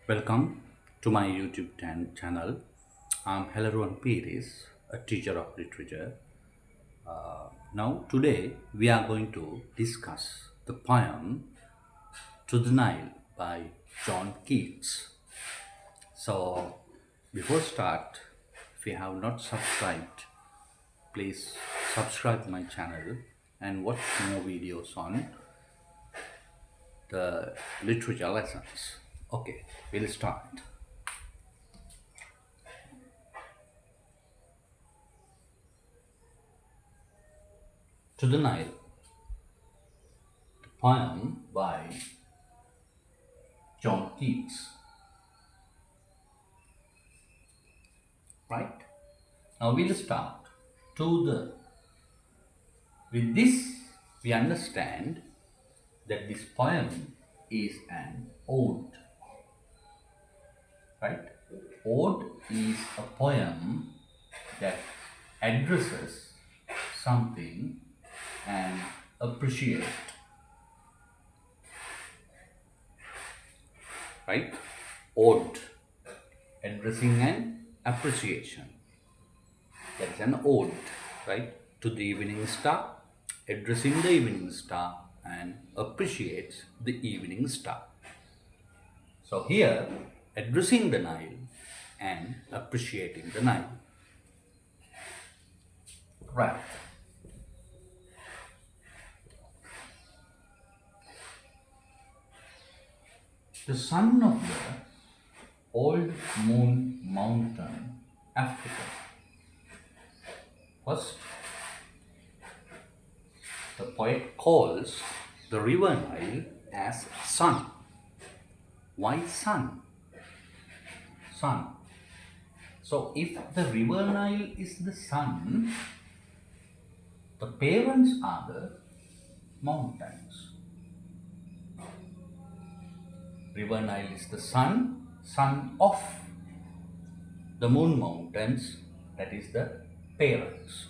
Welcome to my YouTube channel. I'm Helaruan Piris, a teacher of literature. Now, today we are going to discuss the poem To the Nile by John Keats. So, before start, if you have not subscribed, please subscribe my channel and watch more videos on the literature lessons. Okay, we'll start. To the Nile, the poem by John Keats. Right? Now we'll start. With this, we understand that this poem is an ode. Right? Ode is a poem that addresses something and appreciate. Right? Ode, addressing an appreciation. That's an ode, right? To the evening star, addressing the evening star and appreciates the evening star. So here, addressing the Nile and appreciating the Nile. Right. The son of the old moon mountain, Africa. First, the poet calls the river Nile as sun. Why sun? Sun. So if the river Nile is the sun, the parents are the mountains. River Nile is the son of the moon mountains, that is the parents.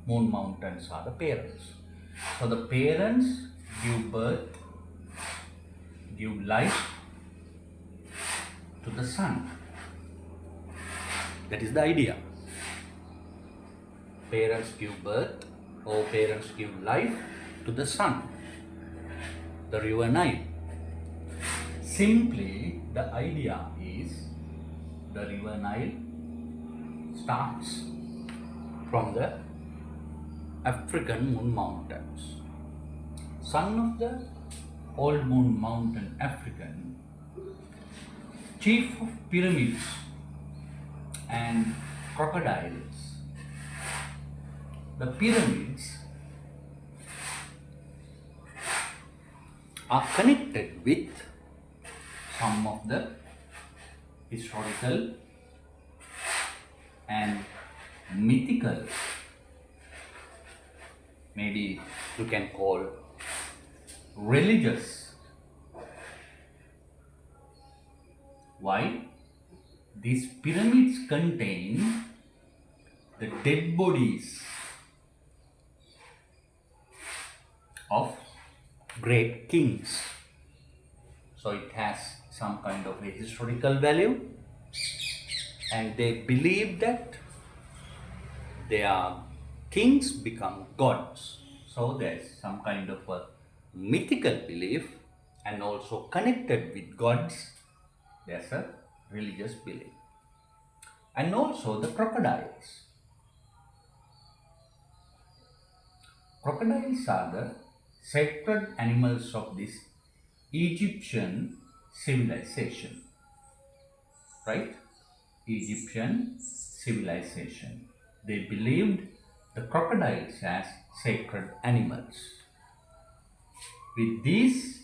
Moon mountains are the parents. So the parents give birth, give life to the sun. That is the idea. Parents give birth or parents give life to the sun, the river Nile. Simply, the idea is the river Nile starts from the African moon mountains. Son of the old moon mountain African, chief of pyramids and crocodiles. The pyramids are connected with some of the historical and mythical, maybe you can call religious. Why? These pyramids contain the dead bodies of great kings. So it has some kind of a historical value, and they believe that their kings become gods. So there's some kind of a mythical belief, and also connected with gods, there's a religious belief. And also the crocodiles. Crocodiles are the sacred animals of this Egyptian civilization. Right? Egyptian civilization. They believed the crocodiles as sacred animals. With these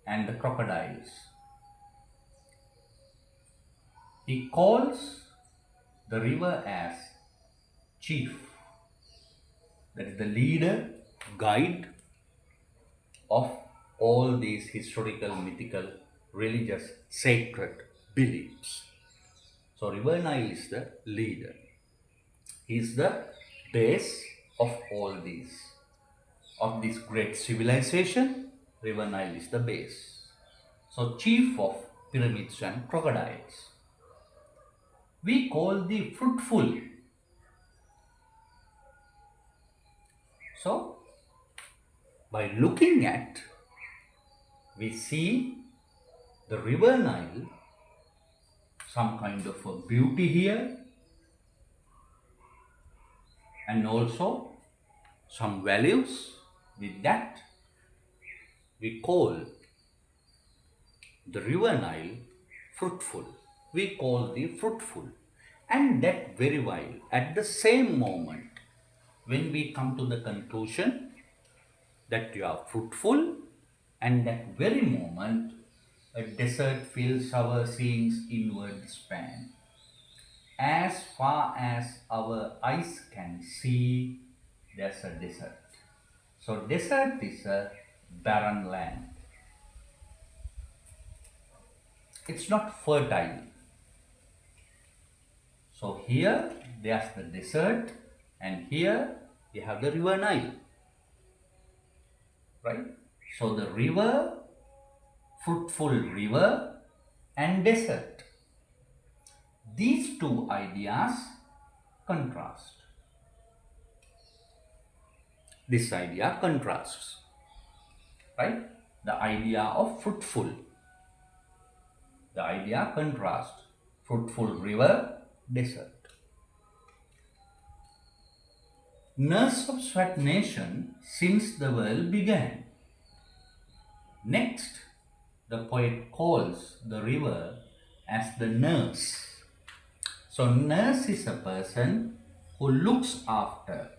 and the crocodiles, he calls the river as chief. That is the leader, guide of all these historical, mythical, religious, sacred beliefs. So River Nile is the leader. He is the base of all these. Of this great civilization, River Nile is the base. So chief of pyramids and crocodiles. We call the fruitful. So, by looking at, we see the river Nile, some kind of a beauty here, and also some values. With that, we call the river Nile fruitful. We call the fruitful. And that very while, at the same moment, when we come to the conclusion that you are fruitful, and that very moment, a desert fills our seeing's inward span. As far as our eyes can see, there's a desert. So desert is a barren land. It's not fertile. So here there's the desert, and here you have the river Nile. Right? So the river, fruitful river, and desert. These two ideas contrast. This idea contrasts. Right? The idea of fruitful. The idea contrasts. Fruitful river, desert. Nurse of sweat nation since the world began. Next, the poet calls the river as the nurse. So nurse is a person who looks after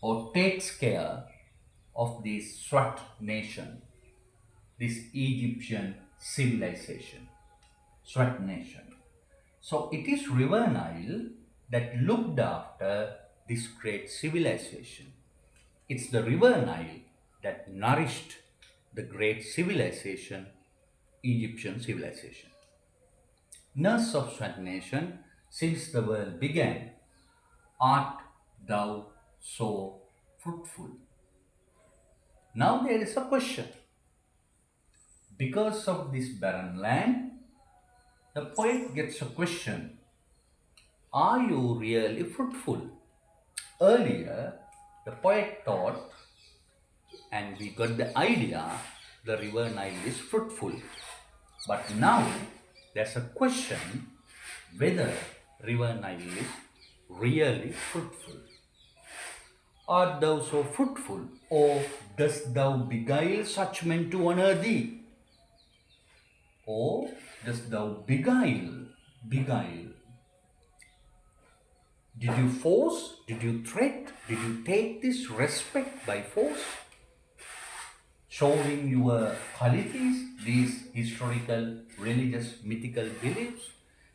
or takes care of this sweat nation, this Egyptian civilization, sweat nation. So it is river Nile that looked after this great civilization. It's the river Nile that nourished the great civilization, Egyptian civilization. Nurse of sweat nation, since the world began, art thou so fruitful? Now there is a question. Because of this barren land, the poet gets a question. Are you really fruitful? Earlier, the poet thought, and we got the idea, the river Nile is fruitful. But now, there's a question whether river Nile is really fruitful. Art thou so fruitful, or dost thou beguile such men to honor thee? Or dost thou beguile? Did you force? Did you threat? Did you take this respect by force? Showing your qualities, these historical, religious, mythical beliefs?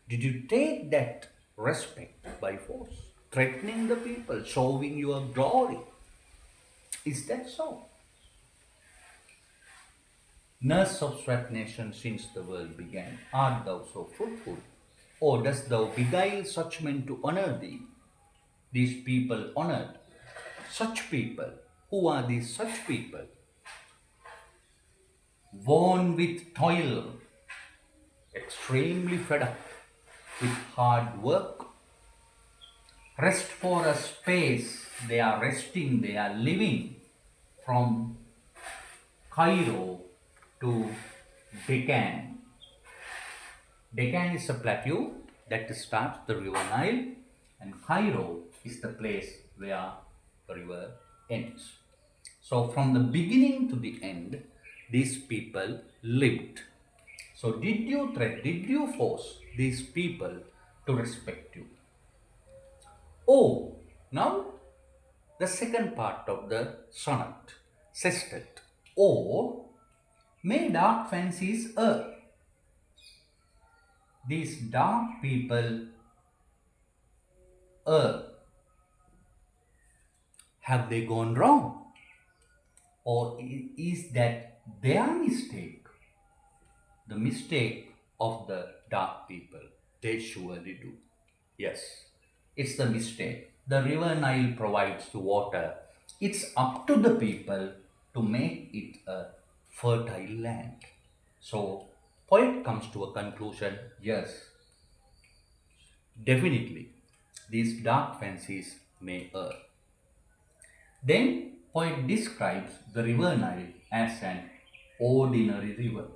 Did you take that respect by force? Threatening the people, showing your glory? Is that so? Nurse of sweat nation since the world began, art thou so fruitful? Or dost thou beguile such men to honor thee? These people honored. Such people. Who are these such people? Worn with toil, extremely fed up with hard work. Rest for a space. They are resting, they are living from Cairo to Deccan. Deccan is a plateau that starts the river Nile, and Cairo is the place where the river ends. So from the beginning to the end, these people lived. So did you threat, did you force these people to respect you? Oh, now the second part of the sonnet, sestet. Oh, may dark fancies err. These dark people err. Have they gone wrong? Or is that their mistake? The mistake of the dark people. They surely do. Yes, it's the mistake. The river Nile provides the water. It's up to the people to make it a fertile land. So Poet comes to a conclusion, yes, definitely, these dark fancies may err. Then, poet describes the river Nile as an ordinary river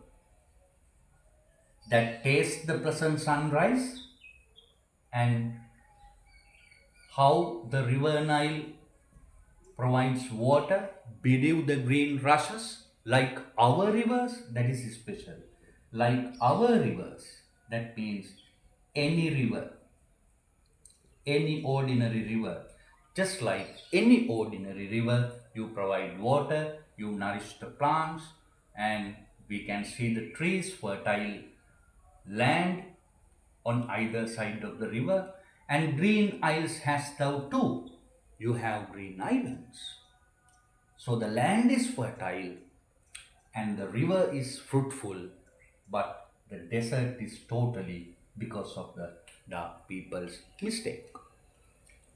that tastes the pleasant sunrise, and how the river Nile provides water beneath the green rushes like our rivers. That is special. Like our rivers, that means any river, any ordinary river. Just like any ordinary river, you provide water, you nourish the plants, and we can see the trees, fertile land on either side of the river. And green isles hast thou too. You have green islands. So the land is fertile and the river is fruitful, but the desert is totally because of the dark people's mistake.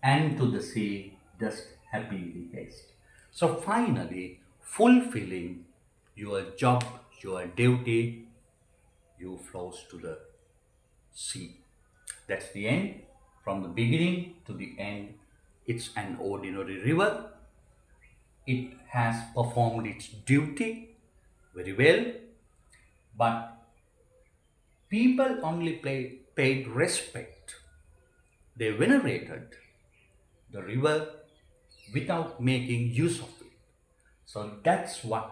And to the sea just happily haste. So finally, fulfilling your job, your duty, you flows to the sea. That's the end. From the beginning to the end, it's an ordinary river. It has performed its duty very well, but people only paid respect. They venerated the river without making use of it. So that's where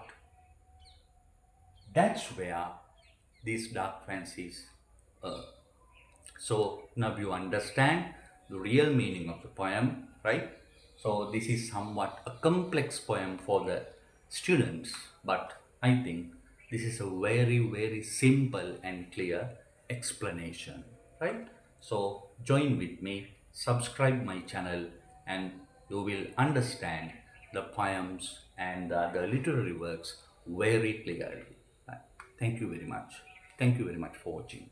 these dark fancies are. So now you understand the real meaning of the poem, right? So this is somewhat a complex poem for the students, but I think this is a very, very simple and clear explanation, right? So join with me, subscribe my channel, and you will understand the poems and the literary works very clearly. Thank you very much. Thank you very much for watching.